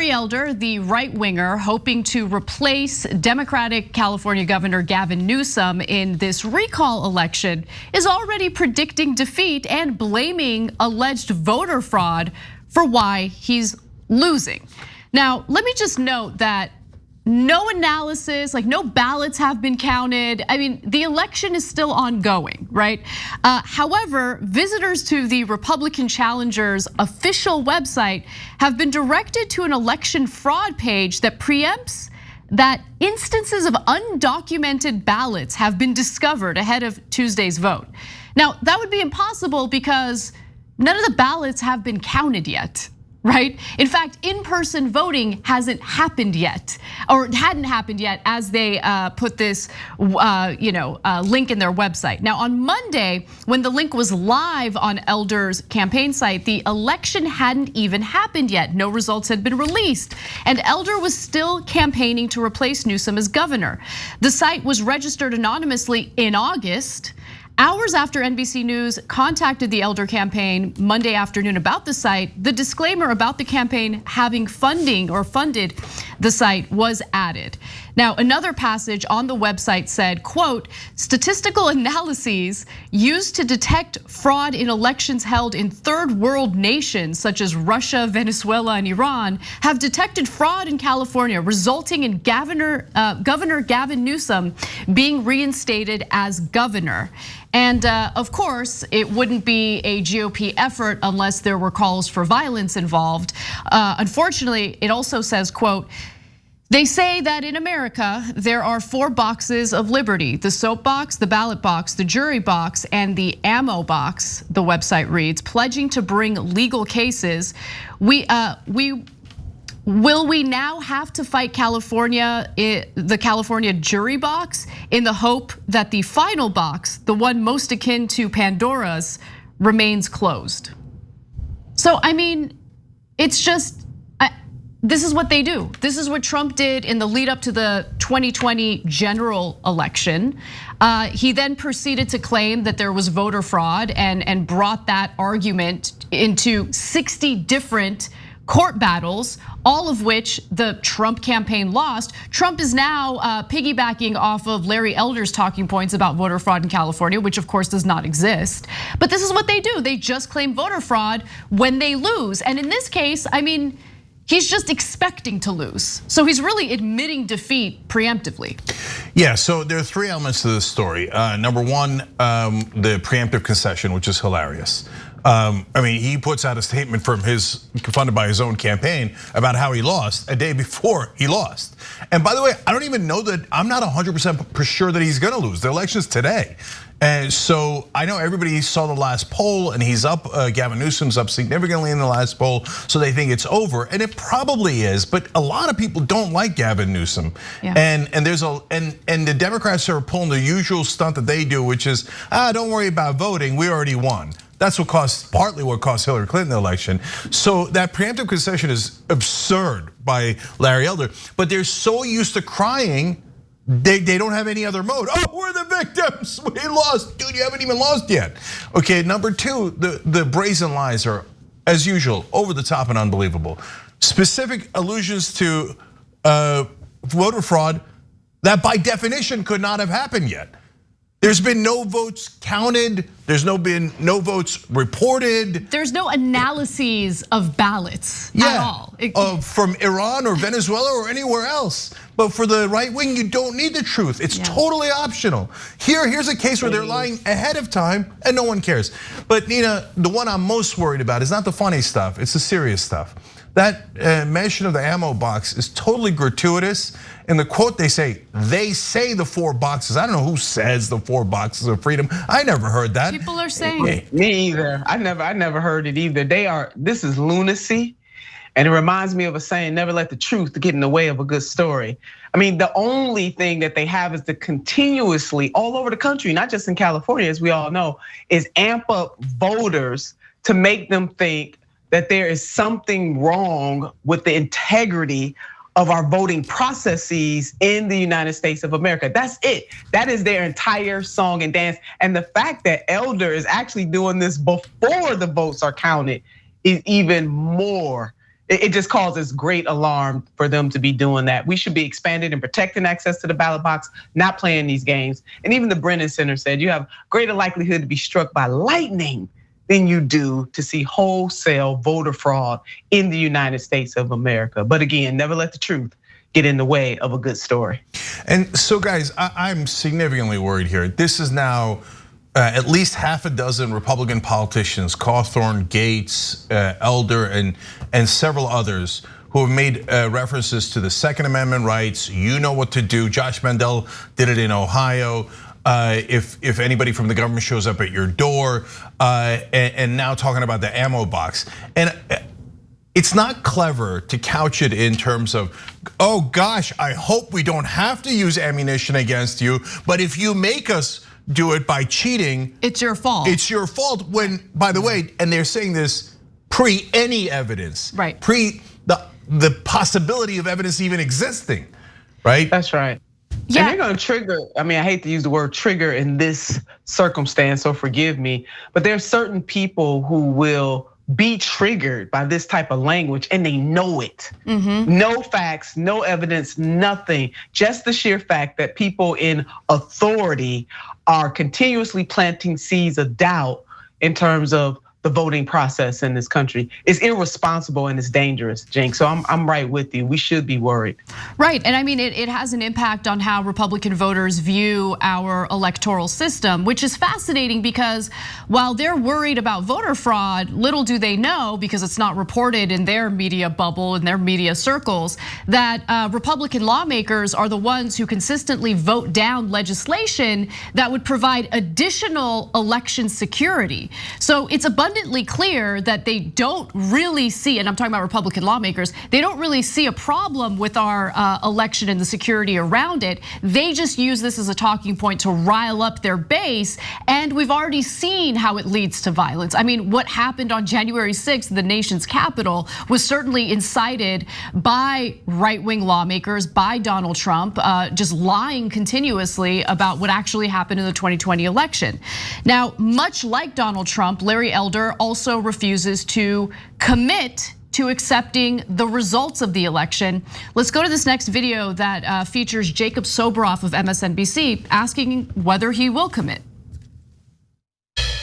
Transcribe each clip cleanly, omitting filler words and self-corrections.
Larry Elder, the right-winger, hoping to replace Democratic California Governor Gavin Newsom in this recall election, is already predicting defeat and blaming alleged voter fraud for why he's losing. Now, let me just note that no analysis, like no ballots have been counted. I mean, the election is still ongoing, right? However, visitors to the Republican challenger's official website have been directed to an election fraud page that preempts that instances of undocumented ballots have been discovered ahead of Tuesday's vote. Now, that would be impossible because none of the ballots have been counted yet. Right? In fact, in-person voting hasn't happened yet, or hadn't happened yet, as they put this, link in their website. Now, on Monday, when the link was live on Elder's campaign site, the election hadn't even happened yet. No results had been released, and Elder was still campaigning to replace Newsom as governor. The site was registered anonymously in August. Hours after NBC News contacted the Elder campaign Monday afternoon about the site, the disclaimer about the campaign having funding or funded the site was added. Now, another passage on the website said, quote, statistical analyses used to detect fraud in elections held in third world nations such as Russia, Venezuela, and Iran have detected fraud in California, resulting in Governor Gavin Newsom being reinstated as governor. And of course, it wouldn't be a GOP effort unless there were calls for violence involved. Unfortunately, it also says, quote, they say that in America, there are 4 boxes of liberty: the soap box, the ballot box, the jury box, and the ammo box, the website reads, pledging to bring legal cases. Will we now have to fight California, the California jury box, in the hope that the final box, the one most akin to Pandora's, remains closed? So, I mean, it's just, this is what they do. This is what Trump did in the lead up to the 2020 general election. He then proceeded to claim that there was voter fraud and brought that argument into 60 different court battles, all of which the Trump campaign lost. Trump is now piggybacking off of Larry Elder's talking points about voter fraud in California, which of course does not exist. But this is what they do. They just claim voter fraud when they lose. And in this case, I mean, he's just expecting to lose. So he's really admitting defeat preemptively. Yeah, so there are 3 elements to this story. Number 1, the preemptive concession, which is hilarious. I mean, he puts out a statement from funded by his own campaign about how he lost a day before he lost. And by the way, I don't even know that, I'm not 100% sure that he's gonna lose. The election's today. And so I know everybody saw the last poll and he's up, Gavin Newsom's up significantly in the last poll, so they think it's over, and it probably is, but a lot of people don't like Gavin Newsom. Yeah. And there's and the Democrats are pulling the usual stunt that they do, which is, don't worry about voting, we already won. That's partly what cost Hillary Clinton the election. So that preemptive concession is absurd by Larry Elder, but they're so used to crying, they don't have any other mode. Oh, we're the victims, we lost. Dude, you haven't even lost yet. Okay, number 2, the brazen lies are, as usual, over the top and unbelievable. Specific allusions to voter fraud that by definition could not have happened yet. There's been no votes counted. There's been no votes reported. There's no analyses of ballots at all. From Iran or Venezuela or anywhere else. But for the right wing, you don't need the truth. It's totally optional. Here's a case where they're lying ahead of time and no one cares. But Nina, the one I'm most worried about is not the funny stuff, it's the serious stuff. That mention of the ammo box is totally gratuitous. In the quote, they say the 4 boxes. I don't know who says the 4 boxes of freedom. I never heard that. People are saying it. Me either. I never heard it either. This is lunacy. And it reminds me of a saying, never let the truth get in the way of a good story. I mean, the only thing that they have is to continuously, all over the country, not just in California, as we all know, is amp up voters to make them think that there is something wrong with the integrity of our voting processes in the United States of America. That's it. That is their entire song and dance. And the fact that Elder is actually doing this before the votes are counted is even more it just causes great alarm for them to be doing that. We should be expanding and protecting access to the ballot box, not playing these games. And even the Brennan Center said you have greater likelihood to be struck by lightning than you do to see wholesale voter fraud in the United States of America. But again, never let the truth get in the way of a good story. And so guys, I'm significantly worried here. This is now at least half a dozen Republican politicians, Cawthorn, Gates, Elder, and several others who have made references to the Second Amendment rights. You know what to do. Josh Mandel did it in Ohio. If anybody from the government shows up at your door, and now talking about the ammo box. And it's not clever to couch it in terms of, oh gosh, I hope we don't have to use ammunition against you, but if you make us do it by cheating, it's your fault. It's your fault. When, by the way, and they're saying this pre any evidence, right? Pre the possibility of evidence even existing, right? That's right. Yeah, and they're gonna trigger. I mean, I hate to use the word trigger in this circumstance, so forgive me. But there's certain people who will be triggered by this type of language, and they know it. No facts, no evidence, nothing. Just the sheer fact that people in authority are continuously planting seeds of doubt in terms of the voting process in this country is irresponsible and it's dangerous, Cenk. So I'm right with you. We should be worried. Right, and I mean, it has an impact on how Republican voters view our electoral system, which is fascinating because while they're worried about voter fraud, little do they know, because it's not reported in their media bubble, in their media circles, that Republican lawmakers are the ones who consistently vote down legislation that would provide additional election security. So it's abundantly clear that they don't really see, and I'm talking about Republican lawmakers, they don't really see a problem with our election and the security around it. They just use this as a talking point to rile up their base, and we've already seen how it leads to violence. I mean, what happened on January 6th in the nation's capital was certainly incited by right-wing lawmakers, by Donald Trump, just lying continuously about what actually happened in the 2020 election. Now, much like Donald Trump, Larry Elder also refuses to commit to accepting the results of the election. Let's go to this next video that features Jacob Soboroff of MSNBC asking whether he will commit.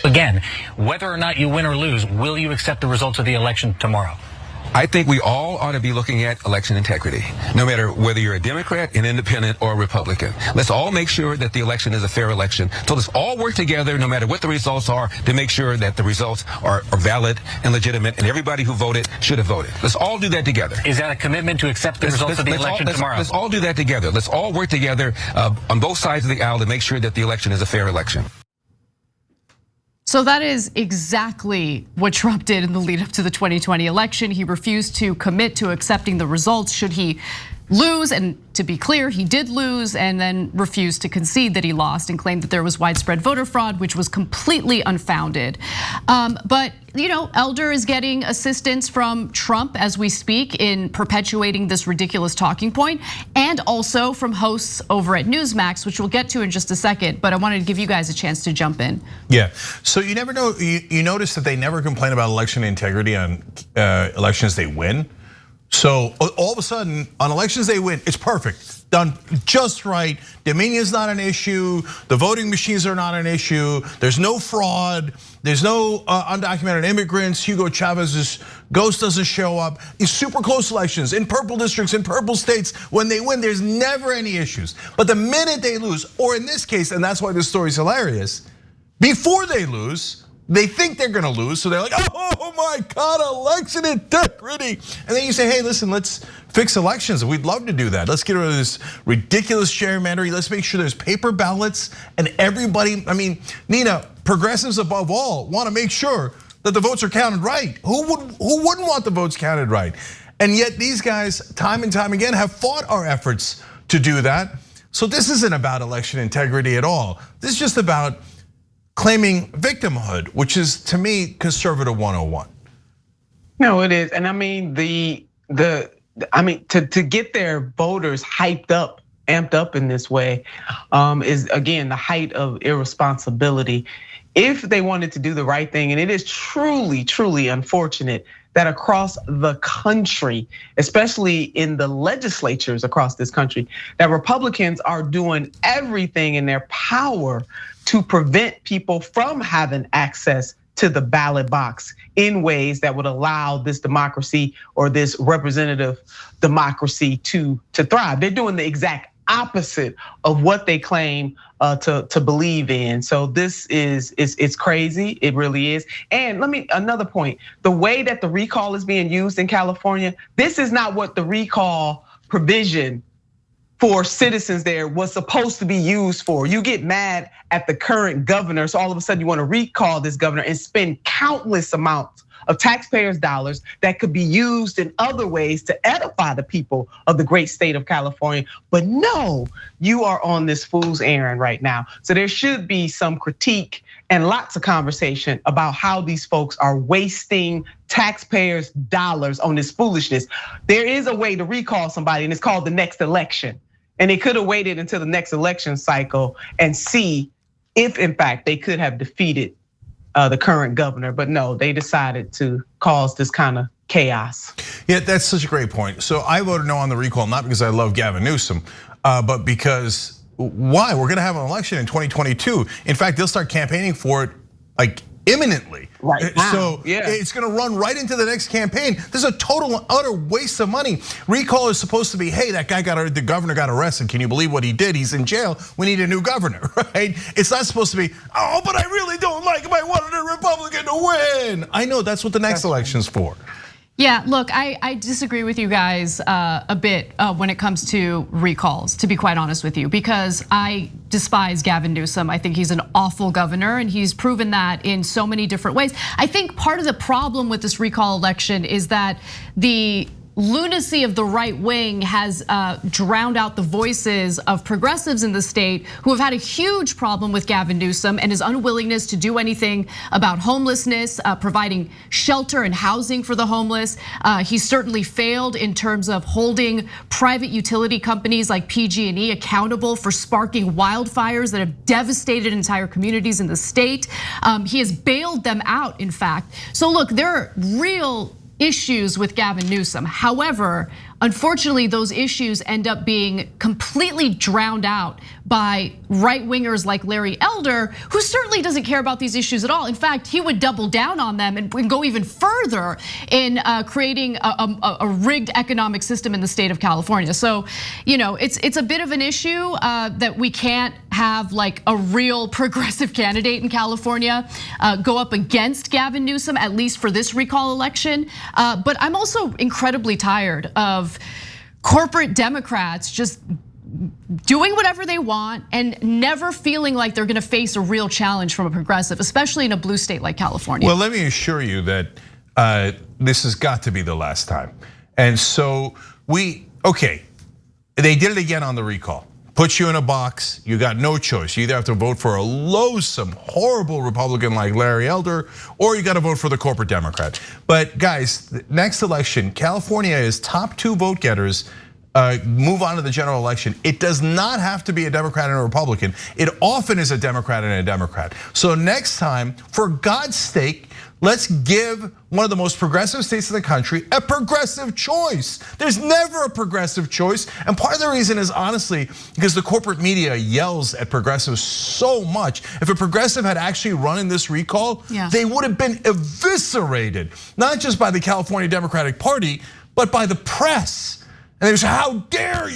Again, whether or not you win or lose, will you accept the results of the election tomorrow? I think we all ought to be looking at election integrity, no matter whether you're a Democrat, an independent, or a Republican. Let's all make sure that the election is a fair election. So let's all work together, no matter what the results are, to make sure that the results are valid and legitimate, and everybody who voted should have voted. Let's all do that together. Is that a commitment to accept the results of the election tomorrow? Let's all do that together. Let's all work together on both sides of the aisle to make sure that the election is a fair election. So that is exactly what Trump did in the lead up to the 2020 election. He refused to commit to accepting the results should he lose, and to be clear, he did lose, and then refused to concede that he lost and claimed that there was widespread voter fraud, which was completely unfounded. But Elder is getting assistance from Trump as we speak in perpetuating this ridiculous talking point, and also from hosts over at Newsmax, which we'll get to in just a second. But I wanted to give you guys a chance to jump in. Yeah, so you never know. You notice that they never complain about election integrity on elections they win. So all of a sudden, on elections they win, it's perfect, done just right. Dominion's not an issue. The voting machines are not an issue. There's no fraud. There's no undocumented immigrants. Hugo Chavez's ghost doesn't show up. These super close elections in purple districts, in purple states, when they win, there's never any issues. But the minute they lose, or in this case, and that's why this story's hilarious, before they lose, they think they're gonna lose, so they're like, oh my God, election integrity. And then you say, hey, listen, let's fix elections. We'd love to do that. Let's get rid of this ridiculous gerrymandering. Let's make sure there's paper ballots and everybody, I mean, Nina, progressives above all wanna make sure that the votes are counted right. Who wouldn't want the votes counted right? And yet these guys, time and time again, have fought our efforts to do that. So this isn't about election integrity at all. This is just about claiming victimhood, which is, to me, conservative 101. No, it is, and I mean to get their voters hyped up, amped up in this way, is again the height of irresponsibility. If they wanted to do the right thing, and it is truly, truly unfortunate that across the country, especially in the legislatures across this country, that Republicans are doing everything in their power to prevent people from having access to the ballot box in ways that would allow this democracy or this representative democracy to thrive. They're doing the exact opposite of what they claim to believe in. So this it's crazy. It really is. And another point, the way that the recall is being used in California, this is not what the recall provision for citizens there was supposed to be used for. You get mad at the current governor, so all of a sudden you want to recall this governor and spend countless amounts of taxpayers' dollars that could be used in other ways to edify the people of the great state of California. But no, you are on this fool's errand right now. So there should be some critique and lots of conversation about how these folks are wasting taxpayers' dollars on this foolishness. There is a way to recall somebody, and it's called the next election. And they could have waited until the next election cycle and see if in fact they could have defeated the current governor, but no, they decided to cause this kind of chaos. Yeah, that's such a great point. So I voted no on the recall, not because I love Gavin Newsom, but because why? We're gonna have an election in 2022. In fact, they'll start campaigning for it like imminently. Right now, so it's gonna run right into the next campaign. This is a total and utter waste of money. Recall is supposed to be, hey, the governor got arrested. Can you believe what he did? He's in jail. We need a new governor, right? It's not supposed to be, oh, but I really don't like him. I wanted a Republican to win. I know that's what the next election's for. Yeah, look, I disagree with you guys a bit when it comes to recalls, to be quite honest with you, because I despise Gavin Newsom. I think he's an awful governor, and he's proven that in so many different ways. I think part of the problem with this recall election is that the lunacy of the right wing has drowned out the voices of progressives in the state who have had a huge problem with Gavin Newsom and his unwillingness to do anything about homelessness, providing shelter and housing for the homeless. He certainly failed in terms of holding private utility companies like PG&E accountable for sparking wildfires that have devastated entire communities in the state. He has bailed them out, in fact. So look, there are real issues with Gavin Newsom. However, unfortunately, those issues end up being completely drowned out by right-wingers like Larry Elder, who certainly doesn't care about these issues at all. In fact, he would double down on them and go even further in creating a rigged economic system in the state of California. So, it's a bit of an issue that we can't have like a real progressive candidate in California go up against Gavin Newsom, at least for this recall election. But I'm also incredibly tired of corporate Democrats just doing whatever they want and never feeling like they're gonna face a real challenge from a progressive, especially in a blue state like California. Well, let me assure you that this has got to be the last time. And so they did it again on the recall. Put you in a box, you got no choice. You either have to vote for a loathsome, horrible Republican like Larry Elder, or you got to vote for the corporate Democrat. But guys, next election, California is top 2 vote getters. Move on to the general election. It does not have to be a Democrat and a Republican. It often is a Democrat and a Democrat. So next time, for God's sake, let's give one of the most progressive states in the country a progressive choice. There's never a progressive choice. And part of the reason is honestly, because the corporate media yells at progressives so much. If a progressive had actually run in this recall, they would have been eviscerated, not just by the California Democratic Party, but by the press. And they say, how dare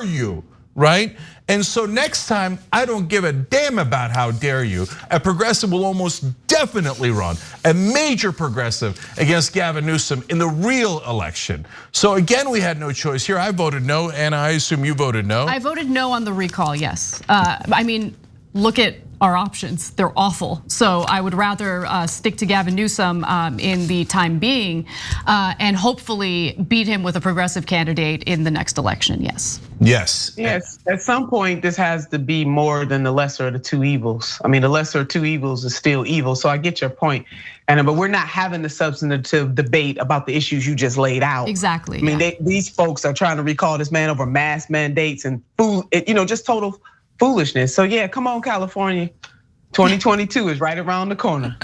you, right? And so next time, I don't give a damn about how dare you. A progressive will almost definitely run, a major progressive against Gavin Newsom in the real election. So again, we had no choice here. I voted no, and I assume you voted no. I voted no on the recall, yes. I mean, look at our options, they're awful. So I would rather stick to Gavin Newsom in the time being and hopefully beat him with a progressive candidate in the next election, yes. Yes, at some point this has to be more than the lesser of the 2 evils. I mean, the lesser of 2 evils is still evil, so I get your point. But we're not having the substantive debate about the issues you just laid out. Exactly. I mean, these folks are trying to recall this man over mask mandates and just total foolishness. So yeah, come on, California. 2022 is right around the corner.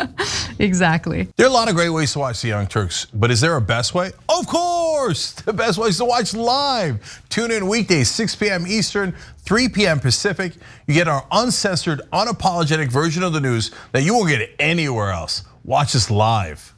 Exactly. There are a lot of great ways to watch the Young Turks, but is there a best way? Of course, the best way is to watch live. Tune in weekdays, 6 p.m. Eastern, 3 p.m. Pacific. You get our uncensored, unapologetic version of the news that you won't get anywhere else. Watch us live.